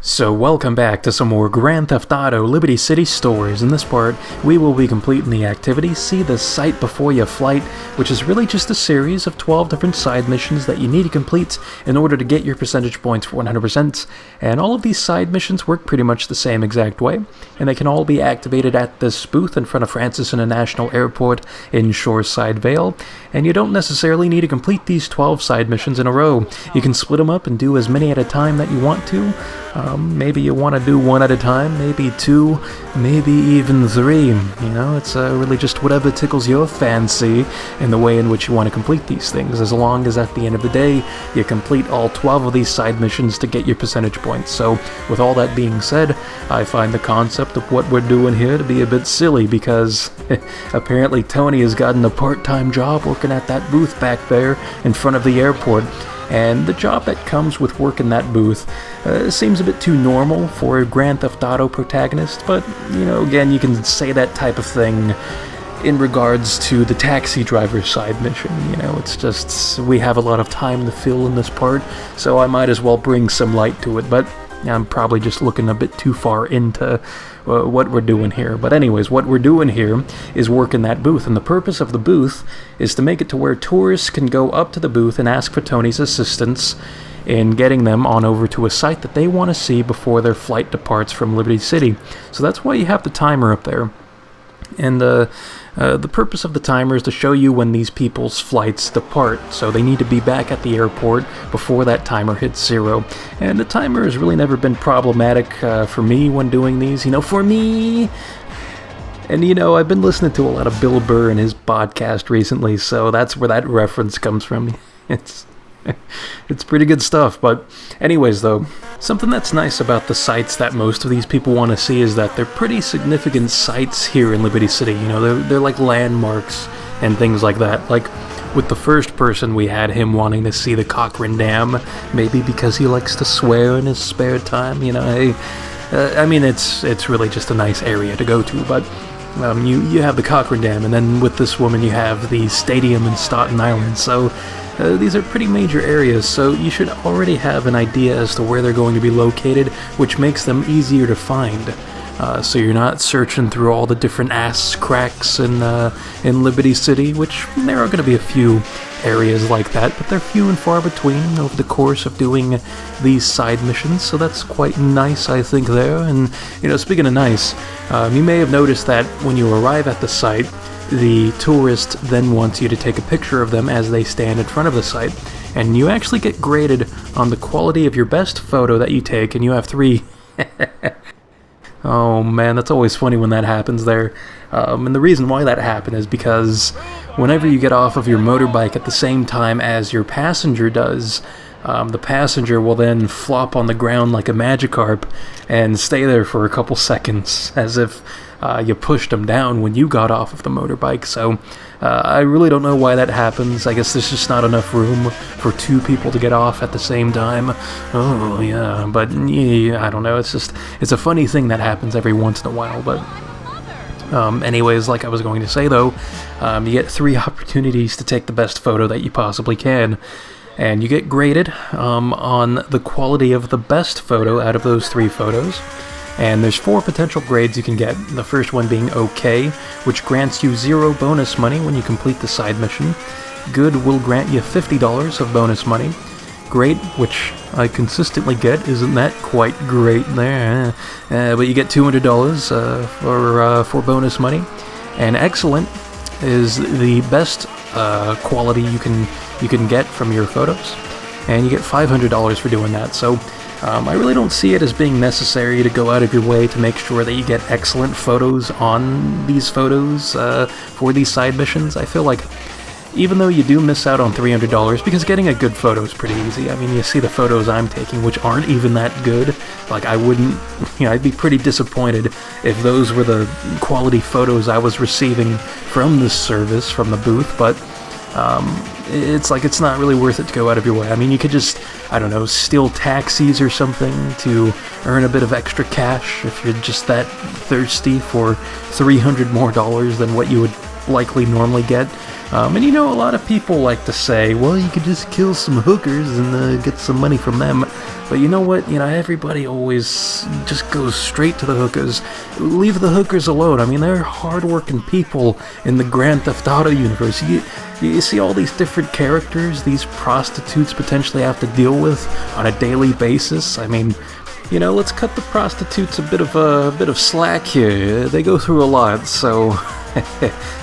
So welcome back to some more Grand Theft Auto Liberty City stories. In this part, we will be completing the activity See the Sight Before You Flight, which is really just a series of 12 different side missions that you need to complete in order to get your percentage points for 100%, and all of these side missions work pretty much the same exact way, and they can all be activated at this booth in front of Francis International Airport in Shoreside Vale, and you don't necessarily need to complete these 12 side missions in a row. You can split them up and do as many at a time that you want to. Maybe you want to do one at a time, maybe two, maybe even three. It's really just whatever tickles your fancy in the way in which you want to complete these things, as long as at the end of the day, you complete all 12 of these side missions to get your percentage points. So, with all that being said, I find the concept of what we're doing here to be a bit silly, because apparently Tony has gotten a part-time job working at that booth back there in front of the airport. And the job that comes with working that booth seems a bit too normal for a Grand Theft Auto protagonist, but, again, you can say that type of thing in regards to the taxi driver side mission. It's just, we have a lot of time to fill in this part, so I might as well bring some light to it, but I'm probably just looking a bit too far into what we're doing here. But anyways, what we're doing here is working that booth, and the purpose of the booth is to make it to where tourists can go up to the booth and ask for Tony's assistance in getting them on over to a site that they want to see before their flight departs from Liberty City. So that's why you have the timer up there. And the purpose of the timer is to show you when these people's flights depart, so they need to be back at the airport before that timer hits zero. And the timer has really never been problematic for me when doing these, for me. And I've been listening to a lot of Bill Burr and his podcast recently, so that's where that reference comes from. It's pretty good stuff. But anyways, though, something that's nice about the sites that most of these people want to see is that they're pretty significant sites here in Liberty City. They're like landmarks and things like that. Like with the first person, we had him wanting to see the Cochrane Dam, maybe because he likes to swear in his spare time. It's really just a nice area to go to. But you have the Cochrane Dam, and then with this woman you have the stadium in Staten Island. So these are pretty major areas, so you should already have an idea as to where they're going to be located, which makes them easier to find. So you're not searching through all the different ass cracks in Liberty City, which there are going to be a few areas like that, but they're few and far between over the course of doing these side missions, so that's quite nice, I think, there. And, speaking of nice, you may have noticed that when you arrive at the site, the tourist then wants you to take a picture of them as they stand in front of the site, and you actually get graded on the quality of your best photo that you take, and you have 3. Oh man, that's always funny when that happens there. And the reason why that happened is because whenever you get off of your motorbike at the same time as your passenger does, the passenger will then flop on the ground like a Magikarp and stay there for a couple seconds, as if you pushed him down when you got off of the motorbike. So I really don't know why that happens. I guess there's just not enough room for 2 people to get off at the same time. Oh yeah, but I don't know. It's a funny thing that happens every once in a while. But anyways, like I was going to say though, you get 3 opportunities to take the best photo that you possibly can. And you get graded on the quality of the best photo out of those 3 photos. And there's 4 potential grades you can get. The first one being OK, which grants you 0 bonus money when you complete the side mission. Good will grant you $50 of bonus money. Great, which I consistently get, isn't that quite great there? But you get $200 for bonus money. And excellent is the best quality you can get from your photos, and you get $500 for doing that. So I really don't see it as being necessary to go out of your way to make sure that you get excellent photos on these photos for these side missions. I feel like even though you do miss out on $300, because getting a good photo is pretty easy. I mean, you see the photos I'm taking, which aren't even that good. Like, I wouldn't, I'd be pretty disappointed if those were the quality photos I was receiving from this service, from the booth, but it's not really worth it to go out of your way. I mean, you could just, steal taxis or something to earn a bit of extra cash if you're just that thirsty for $300 more than what you would likely normally get. And you know, a lot of people like to say, well, you could just kill some hookers and get some money from them. But you know what? You know, everybody always just goes straight to the hookers. Leave the hookers alone. I mean, they're hardworking people in the Grand Theft Auto universe. You see all these different characters these prostitutes potentially have to deal with on a daily basis. I mean, you know, let's cut the prostitutes a bit of slack here. They go through a lot, so.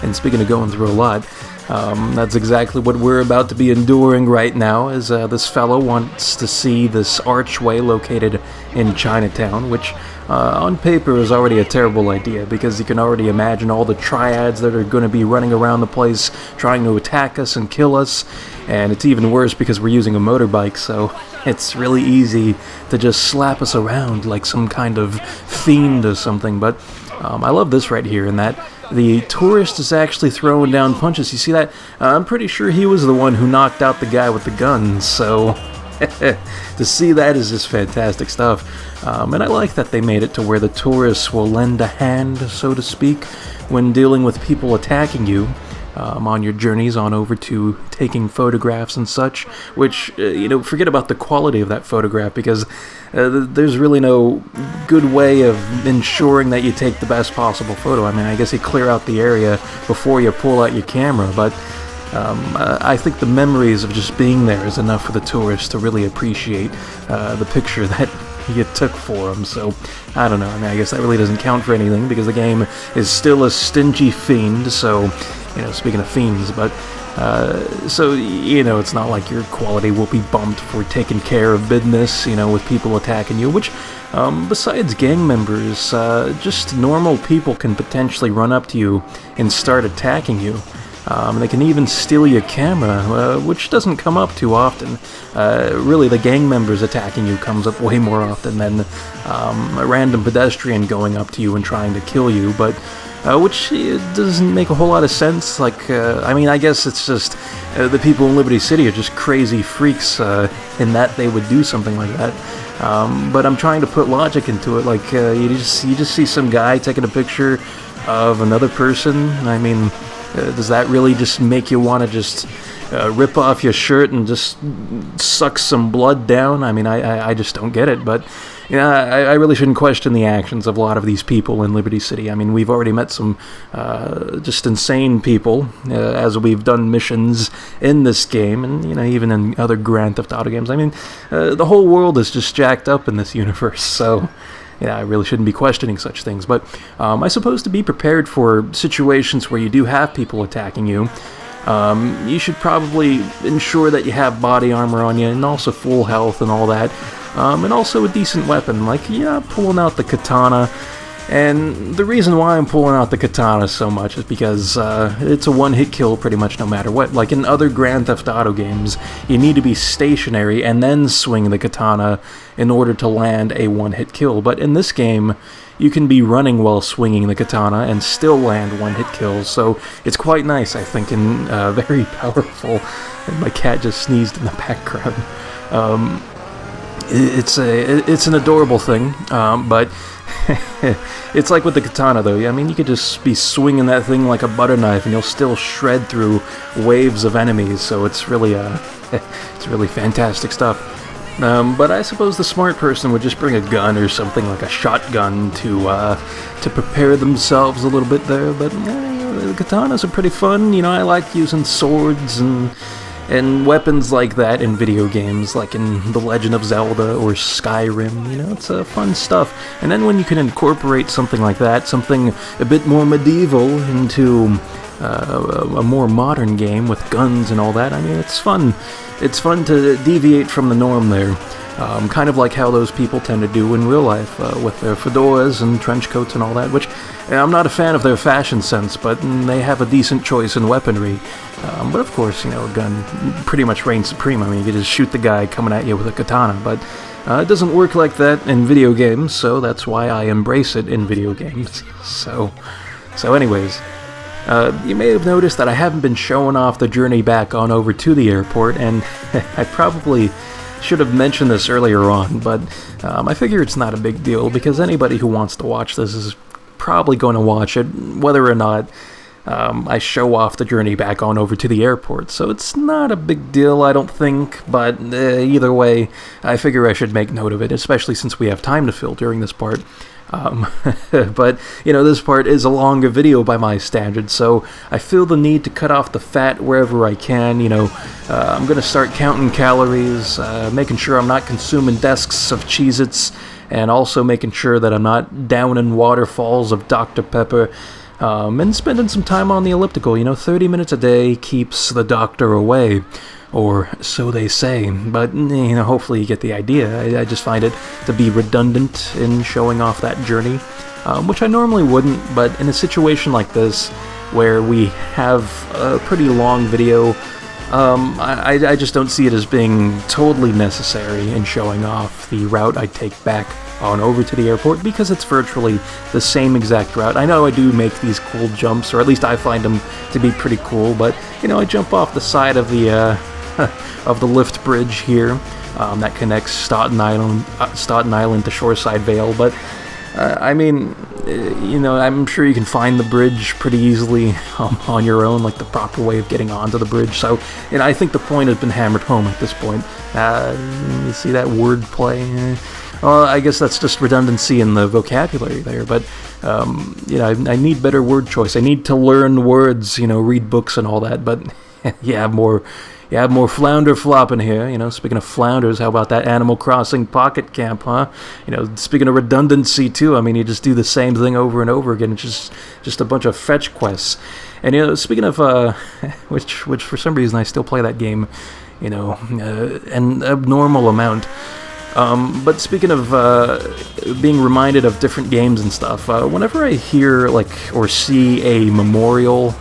And speaking of going through a lot, that's exactly what we're about to be enduring right now, as this fellow wants to see this archway located in Chinatown, which on paper is already a terrible idea, because you can already imagine all the triads that are going to be running around the place trying to attack us and kill us, and it's even worse because we're using a motorbike, so it's really easy to just slap us around like some kind of fiend or something. But I love this right here, in that the tourist is actually throwing down punches. You see that? I'm pretty sure he was the one who knocked out the guy with the gun, so to see that is just fantastic stuff. And I like that they made it to where the tourists will lend a hand, so to speak, when dealing with people attacking you. On your journeys on over to taking photographs and such, which, you know, forget about the quality of that photograph, because there's really no good way of ensuring that you take the best possible photo. I mean, I guess you clear out the area before you pull out your camera, but I think the memories of just being there is enough for the tourists to really appreciate the picture that you took for them. So I don't know, I mean, I guess that really doesn't count for anything, because the game is still a stingy fiend. So, you know, speaking of fiends, but so, you know, it's not like your quality will be bumped for taking care of business, you know, with people attacking you, which besides gang members, just normal people can potentially run up to you and start attacking you. They can even steal your camera, which doesn't come up too often. Really, the gang members attacking you comes up way more often than a random pedestrian going up to you and trying to kill you, but which doesn't make a whole lot of sense. Like, I mean, I guess it's just the people in Liberty City are just crazy freaks in that they would do something like that. But I'm trying to put logic into it. Like, you just see some guy taking a picture of another person. I mean, does that really just make you want to just rip off your shirt and just suck some blood down? I mean, I just don't get it. But yeah, I really shouldn't question the actions of a lot of these people in Liberty City. I mean, we've already met some just insane people as we've done missions in this game, and, you know, even in other Grand Theft Auto games. I mean, the whole world is just jacked up in this universe, so yeah, I really shouldn't be questioning such things. But I suppose to be prepared for situations where you do have people attacking you, you should probably ensure that you have body armor on you, and also full health and all that. And also a decent weapon, like, yeah, pulling out the katana. And the reason why I'm pulling out the katana so much is because it's a one-hit kill pretty much no matter what. Like in other Grand Theft Auto games, you need to be stationary and then swing the katana in order to land a one-hit kill. But in this game, you can be running while swinging the katana and still land one-hit kills. So it's quite nice, I think, and very powerful. And my cat just sneezed in the background. It's an adorable thing, but it's like with the katana, though. I mean, you could just be swinging that thing like a butter knife, and you'll still shred through waves of enemies. So it's really fantastic stuff. But I suppose the smart person would just bring a gun or something like a shotgun to prepare themselves a little bit there. But the katanas are pretty fun. You know, I like using swords and weapons like that in video games, like in The Legend of Zelda or Skyrim. You know, it's fun stuff. And then when you can incorporate something like that, something a bit more medieval, into a more modern game with guns and all that, I mean, it's fun. It's fun to deviate from the norm there. Kind of like how those people tend to do in real life, with their fedoras and trench coats and all that, which I'm not a fan of their fashion sense, but they have a decent choice in weaponry. But of course, you know, a gun pretty much reigns supreme. I mean, you can just shoot the guy coming at you with a katana, but it doesn't work like that in video games, so that's why I embrace it in video games. So anyways, you may have noticed that I haven't been showing off the journey back on over to the airport, and I probably should have mentioned this earlier on, but I figure it's not a big deal, because anybody who wants to watch this is probably going to watch it, whether or not I show off the journey back on over to the airport. So it's not a big deal, I don't think, but either way, I figure I should make note of it, especially since we have time to fill during this part. But, this part is a longer video by my standards, so I feel the need to cut off the fat wherever I can. I'm going to start counting calories, making sure I'm not consuming desks of Cheez-Its, and also making sure that I'm not downing waterfalls of Dr. Pepper, and spending some time on the elliptical. 30 minutes a day keeps the doctor away. Or so they say, but hopefully you get the idea. I just find it to be redundant in showing off that journey, which I normally wouldn't, but in a situation like this, where we have a pretty long video, I just don't see it as being totally necessary in showing off the route I take back on over to the airport, because it's virtually the same exact route. I know I do make these cool jumps, or at least I find them to be pretty cool, but I jump off the side of the of the lift bridge here that connects Staten Island to Shoreside Vale. But I'm sure you can find the bridge pretty easily on your own, like the proper way of getting onto the bridge. So I think the point has been hammered home at this point. You see that wordplay? Well, I guess that's just redundancy in the vocabulary there, but I need better word choice. I need to learn words, read books and all that, but you have more flounder flopping here. Speaking of flounders, how about that Animal Crossing Pocket Camp, huh? Speaking of redundancy too, you just do the same thing over and over again. It's just a bunch of fetch quests. And speaking of which for some reason I still play that game, an abnormal amount. But speaking of being reminded of different games and stuff, whenever I hear or see a memorial,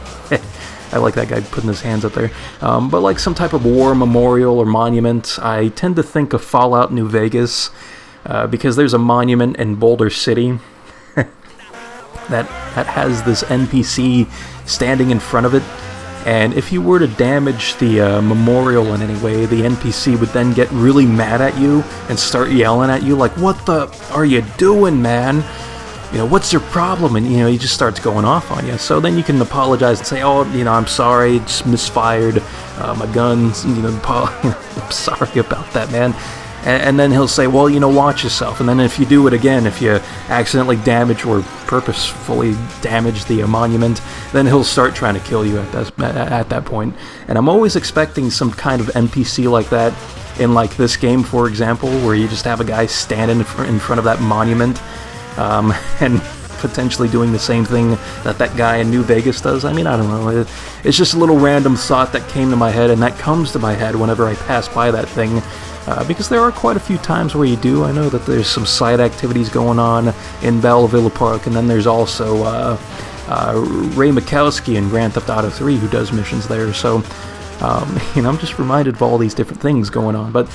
I like that guy putting his hands up there, but some type of war memorial or monument, I tend to think of Fallout New Vegas, because there's a monument in Boulder City that has this NPC standing in front of it. And if you were to damage the memorial in any way, the NPC would then get really mad at you and start yelling at you like, "What the are you doing, man? What's your problem?" And, he just starts going off on you. So then you can apologize and say, "Oh, I'm sorry, just misfired, my guns, I'm sorry about that, man." And then he'll say, "Well, watch yourself." And then if you do it again, if you accidentally damage or purposefully damage the monument, then he'll start trying to kill you at that point. And I'm always expecting some kind of NPC like that in this game, for example, where you just have a guy standing in front of that monument, and potentially doing the same thing that guy in New Vegas does. I don't know. It's just a little random thought that came to my head, and that comes to my head whenever I pass by that thing. Because there are quite a few times where you do. I know that there's some side activities going on in Belleville Park, and then there's also Ray Mikowski in Grand Theft Auto 3 who does missions there. So, I'm just reminded of all these different things going on. But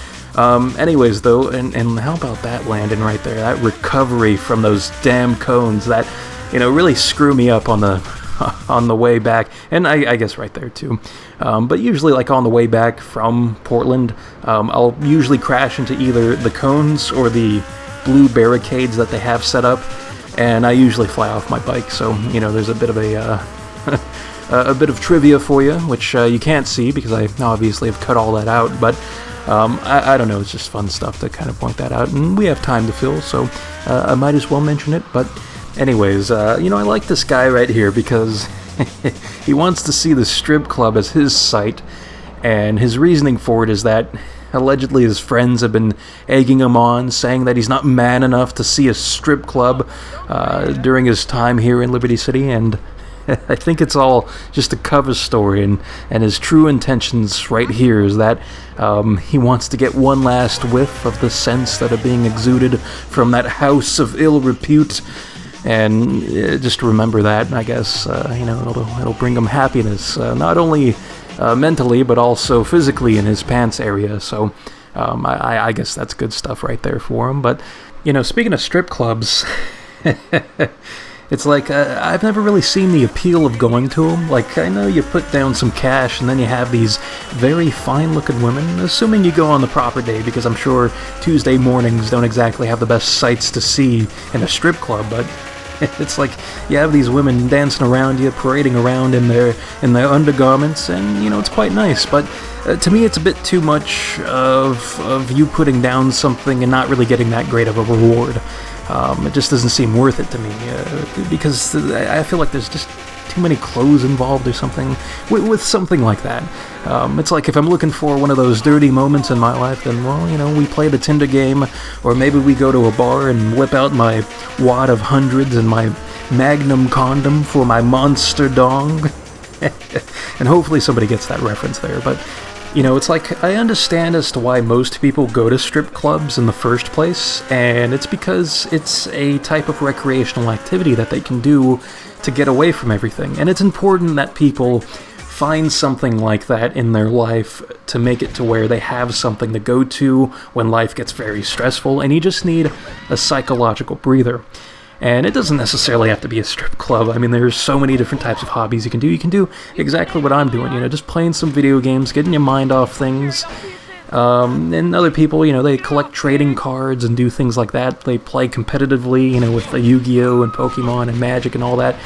anyways, though, and how about that landing right there? That recovery from those damn cones that, really screw me up on the way back, and I guess right there too. But usually, on the way back from Portland, I'll usually crash into either the cones or the blue barricades that they have set up, and I usually fly off my bike. So there's a bit of a bit of trivia for you, which you can't see because I obviously have cut all that out. But I don't know, it's just fun stuff to kind of point that out, and we have time to fill, so I might as well mention it. But anyways, I like this guy right here because he wants to see the strip club as his site, and his reasoning for it is that allegedly his friends have been egging him on, saying that he's not man enough to see a strip club during his time here in Liberty City, and I think it's all just a cover story, and his true intentions right here is that he wants to get one last whiff of the scents that are being exuded from that house of ill repute. And just remember that, I guess, it'll bring him happiness, not only mentally, but also physically in his pants area. So I guess that's good stuff right there for him. But, speaking of strip clubs, it's I've never really seen the appeal of going to them. I know you put down some cash and then you have these very fine-looking women, assuming you go on the proper day, because I'm sure Tuesday mornings don't exactly have the best sights to see in a strip club, but It's like you have these women dancing around you, parading around in their undergarments, and it's quite nice. But to me, it's a bit too much of you putting down something and not really getting that great of a reward. It just doesn't seem worth it to me, because I feel like there's just too many clothes involved or something with something like that. It's like if I'm looking for one of those dirty moments in my life, then, well, we play the Tinder game, or maybe we go to a bar and whip out my wad of hundreds and my Magnum condom for my monster dong. And hopefully somebody gets that reference there, but it's like, I understand as to why most people go to strip clubs in the first place, and it's because it's a type of recreational activity that they can do to get away from everything. And it's important that people find something like that in their life to make it to where they have something to go to when life gets very stressful, and you just need a psychological breather. And it doesn't necessarily have to be a strip club. I mean, there's so many different types of hobbies you can do. You can do exactly what I'm doing, just playing some video games, getting your mind off things. And other people, they collect trading cards and do things like that. They play competitively, with the Yu-Gi-Oh! And Pokemon and Magic and all that.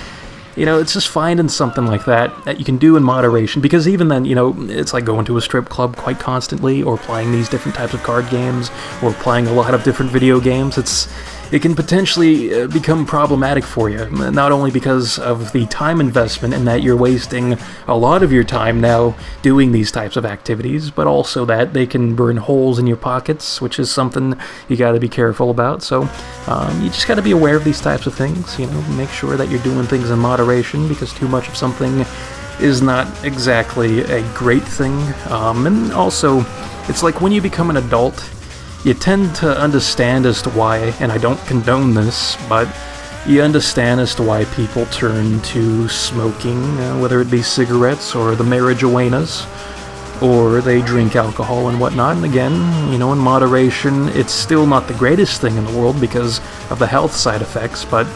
It's just finding something like that you can do in moderation, because even then, it's like going to a strip club quite constantly, or playing these different types of card games, or playing a lot of different video games. It can potentially become problematic for you, not only because of the time investment and that you're wasting a lot of your time now doing these types of activities, but also that they can burn holes in your pockets, which is something you got to be careful about. So you just got to be aware of these types of things, make sure that you're doing things in moderation, because too much of something is not exactly a great thing. And also, it's like when you become an adult, you tend to understand as to why, and I don't condone this, but you understand as to why people turn to smoking, whether it be cigarettes or the marijuanas, or they drink alcohol and whatnot. And again, in moderation, it's still not the greatest thing in the world because of the health side effects, but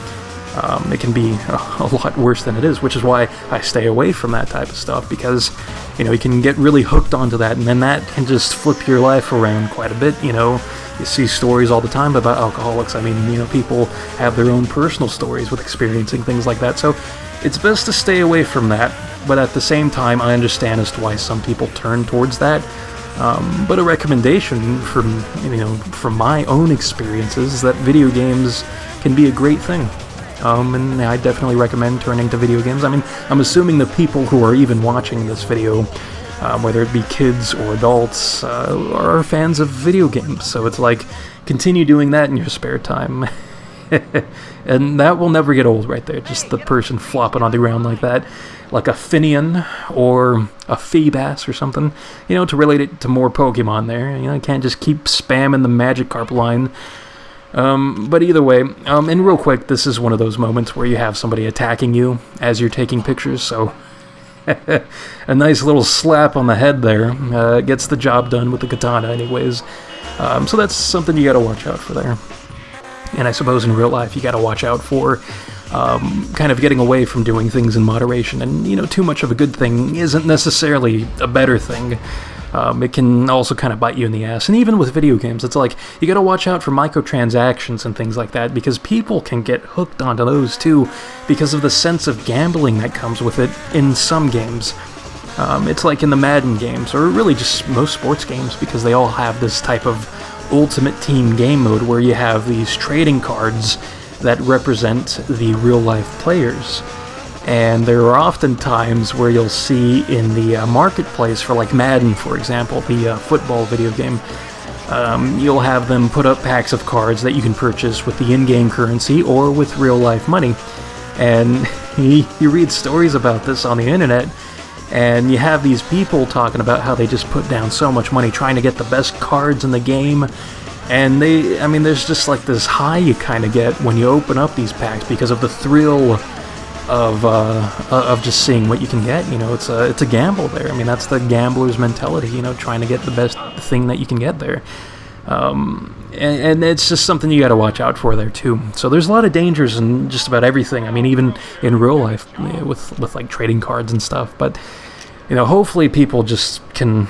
it can be a lot worse than it is, which is why I stay away from that type of stuff, because you can get really hooked onto that, and then that can just flip your life around quite a bit. You see stories all the time about alcoholics. I mean, people have their own personal stories with experiencing things like that, so it's best to stay away from that. But at the same time, I understand as to why some people turn towards that. But a recommendation from my own experiences is that video games can be a great thing. And I definitely recommend turning to video games. I mean, I'm assuming the people who are even watching this video, whether it be kids or adults, are fans of video games. So it's like, continue doing that in your spare time. And that will never get old right there. Just the person flopping on the ground like that, like a Finian or a Feebas or something, to relate it to more Pokemon there. You can't just keep spamming the Magikarp line. But either way, and real quick, this is one of those moments where you have somebody attacking you as you're taking pictures, so a nice little slap on the head there gets the job done with the katana anyways. So that's something you gotta watch out for there. And I suppose in real life you gotta watch out for kind of getting away from doing things in moderation, and too much of a good thing isn't necessarily a better thing. It can also kind of bite you in the ass. And even with video games, it's like, you gotta watch out for microtransactions and things like that, because people can get hooked onto those too, because of the sense of gambling that comes with it in some games. It's like in the Madden games, or really just most sports games, because they all have this type of ultimate team game mode where you have these trading cards that represent the real-life players. And there are often times where you'll see in the marketplace for, like, Madden, for example, the football video game, you'll have them put up packs of cards that you can purchase with the in-game currency or with real-life money. And you read stories about this on the internet, and you have these people talking about how they just put down so much money trying to get the best cards in the game. And there's just like this high you kind of get when you open up these packs because of the thrill of just seeing what you can get. It's a gamble there. I mean, that's the gambler's mentality, trying to get the best thing that you can get there. And it's just something you got to watch out for there too. So there's a lot of dangers in just about everything. I mean, even in real life with like trading cards and stuff. But hopefully people just can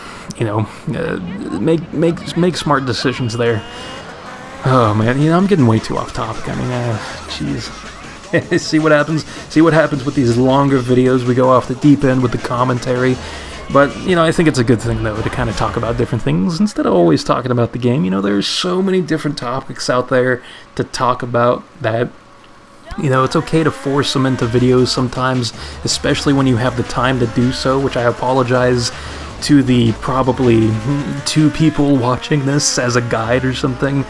make smart decisions there. Oh man, I'm getting way too off topic. I mean, jeez. See what happens. See what happens with these longer videos. We go off the deep end with the commentary. But, you know, I think it's a good thing, though, to kind of talk about different things instead of always talking about the game. You know, there's so many different topics out there to talk about that, you know, it's okay to force them into videos sometimes, especially when you have the time to do so, which I apologize to the probably 2 people watching this as a guide or something,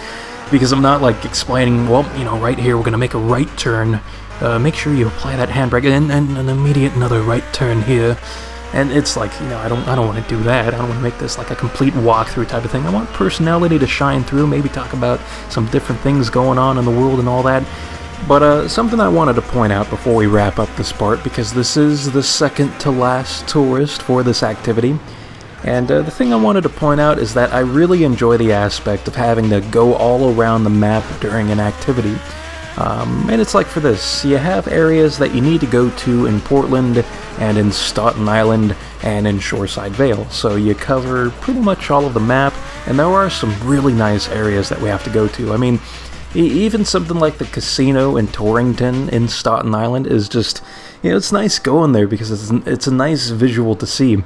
because I'm not, like, explaining, well, you know, right here we're going to make a right turn. Make sure you apply that handbrake and an immediate another right turn here. And it's like, you know, I don't want to do that. I don't want to make this like a complete walkthrough type of thing. I want personality to shine through, maybe talk about some different things going on in the world and all that. But something I wanted to point out before we wrap up this part, because this is the second to last tourist for this activity. And the thing I wanted to point out is that I really enjoy the aspect of having to go all around the map during an activity. And it's like for this, you have areas that you need to go to in Portland and in Staten Island and in Shoreside Vale. So you cover pretty much all of the map, and there are some really nice areas that we have to go to. I mean, even something like the casino in Torrington in Staten Island is just, you know, it's nice going there because it's a nice visual to see.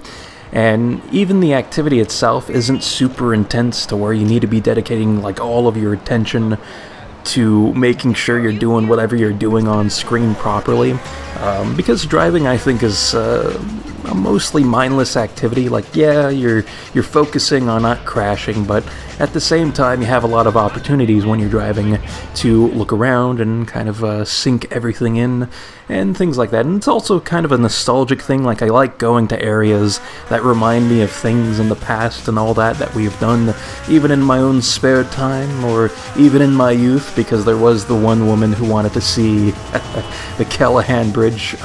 And even the activity itself isn't super intense to where you need to be dedicating like all of your attention to making sure you're doing whatever you're doing on screen properly, because driving, I think, is a mostly mindless activity. Like, yeah, you're focusing on not crashing, but at the same time you have a lot of opportunities when you're driving to look around and kind of sink everything in and things like that. And it's also kind of a nostalgic thing. Like, I like going to areas that remind me of things in the past and all that we've done, even in my own spare time or even in my youth, because there was the one woman who wanted to see the Callahan Bridge,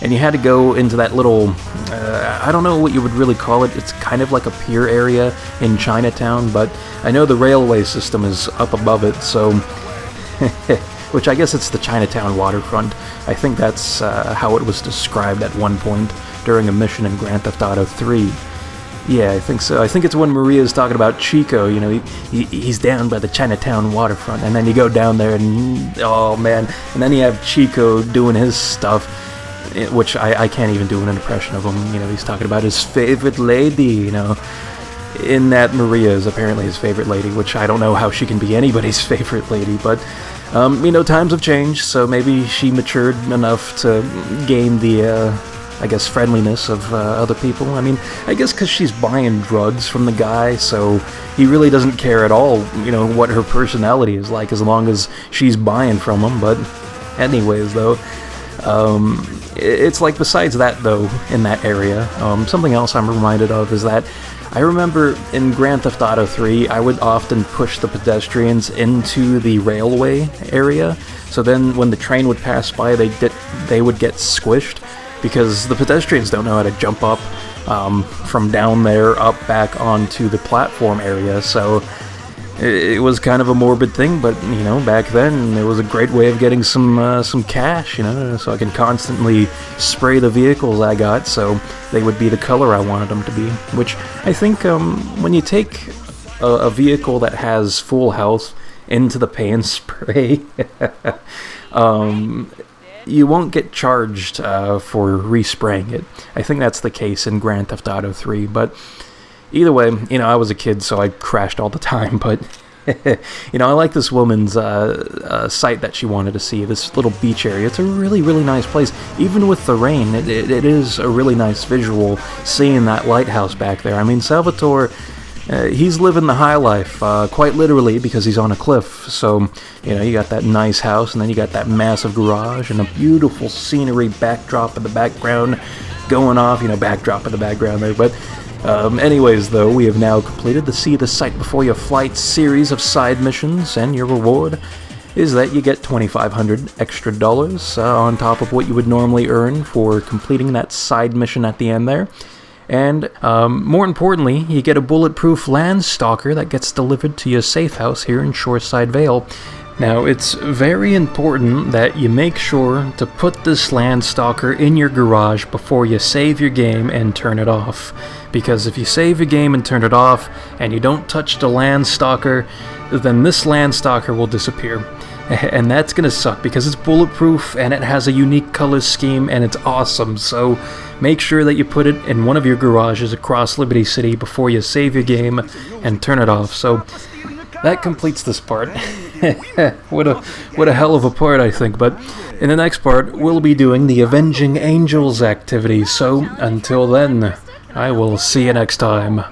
and you had to go into that little, I don't know what you would really call it. It's kind of like a pier area in Chinatown, but I know the railway system is up above it, so which I guess it's the Chinatown Waterfront. I think that's how it was described at one point during a mission in Grand Theft Auto 3. Yeah, I think so. I think it's when Maria's talking about Chico, you know, he's down by the Chinatown Waterfront, and then you go down there and, oh man, and then you have Chico doing his stuff, which I can't even do an impression of him. You know, he's talking about his favorite lady, you know, in that Maria is apparently his favorite lady, which I don't know how she can be anybody's favorite lady, but, you know, times have changed, so maybe she matured enough to gain the, I guess, friendliness of other people. I mean, I guess because she's buying drugs from the guy, so he really doesn't care at all, you know, what her personality is like, as long as she's buying from him. But anyways, though, it's like, besides that, though, in that area, something else I'm reminded of is that I remember in Grand Theft Auto 3, I would often push the pedestrians into the railway area, so then when the train would pass by, they would get squished, because the pedestrians don't know how to jump up from down there up back onto the platform area. So it was kind of a morbid thing, but, you know, back then it was a great way of getting some cash, you know, so I can constantly spray the vehicles I got so they would be the color I wanted them to be. Which I think when you take a vehicle that has full health into the paint spray, you won't get charged for respraying it. I think that's the case in Grand Theft Auto 3, but either way, you know, I was a kid, so I crashed all the time, but, you know, I like this woman's site that she wanted to see, this little beach area. It's a really, really nice place. Even with the rain, it is a really nice visual seeing that lighthouse back there. I mean, Salvatore, he's living the high life, quite literally, because he's on a cliff. So, you know, you got that nice house, and then you got that massive garage, and a beautiful scenery backdrop in the background going off, you know, backdrop in the background there. But anyways, though, we have now completed the See the Sight Before You Flight series of side missions, and your reward is that you get $2,500 extra on top of what you would normally earn for completing that side mission at the end there. And more importantly, you get a bulletproof Landstalker that gets delivered to your safe house here in Shoreside Vale. Now, it's very important that you make sure to put this Landstalker in your garage before you save your game and turn it off. Because if you save your game and turn it off, and you don't touch the Landstalker, then this Landstalker will disappear. And that's gonna suck because it's bulletproof and it has a unique color scheme and it's awesome. So make sure that you put it in one of your garages across Liberty City before you save your game and turn it off. So that completes this part. What a hell of a part, I think. But in the next part, we'll be doing the Avenging Angels activity. So until then, I will see you next time.